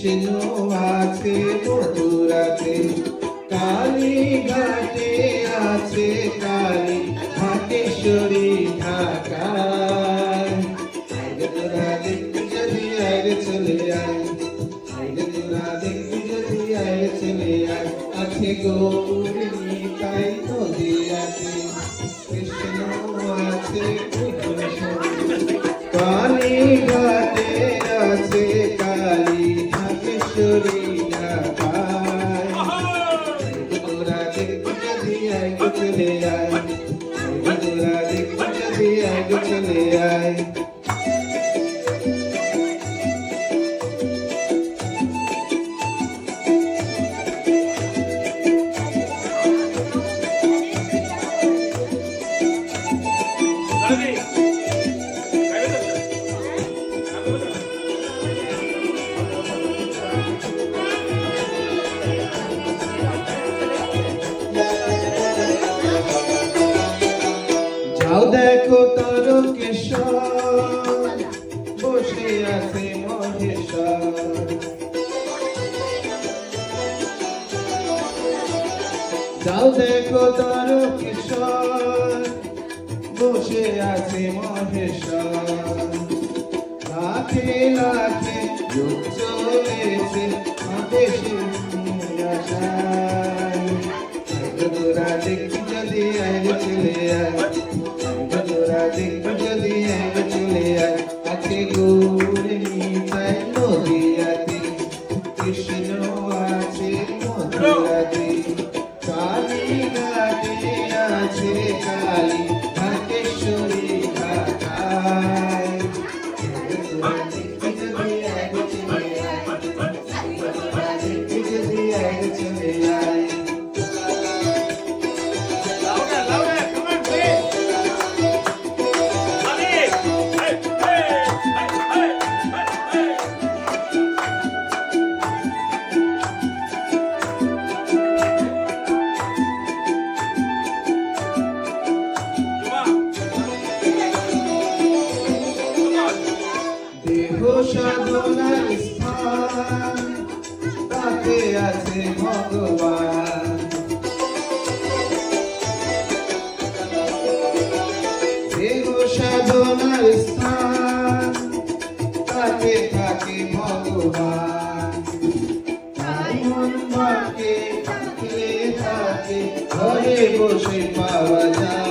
চিনো আছে মধুরাতে কালী ঘাটে আছে কালী ঘাটেশ্বরী ঢাকায় আইরে তোরা দেখবি যদি আইরে চলে আয় আইরে তোরা দেখবি যদি আইরে চলে আয় আছে গৌর নিতাই নদিয়াতে কৃষ্ণ আছে কালী ঘাটে আছে কালী ঘাটেশ্বরী ঢাকায় তোরা দেখবি যদি আইরে চলে আয় তোরা দেখবি যদি আইরে চলে আয় যাও দেখো তারকেশ্বর বসে আছে মহেশ্বর যাও দেখো তারকেশ্বর বসে আছে মহেশ্বর লাখে লাখে যুগ চলেছে দেশে আশায় তোরা দেখবি যদি আইরে চলে আয় তোরা দেখবি যদি আইরে চলে আয় আছে গৌর নিতাই নদিয়াতে কৃষ্ণ আছে মধুরাতে কালী ঘাটে আছে কালী ঘাটেশ্বরী ঢাকায় তোরা দেখবি যদি আইরে চলে আয় তোরা দেখবি যদি আইরে চলে আয় দেহ সাধনার স্থান তাতে আছে ভগবান দেহ সাধনার স্থান তাতে থাকে ভগবান তাই মন বাকে থাকলে তাকে ঘরে বসে পাওয়া যায়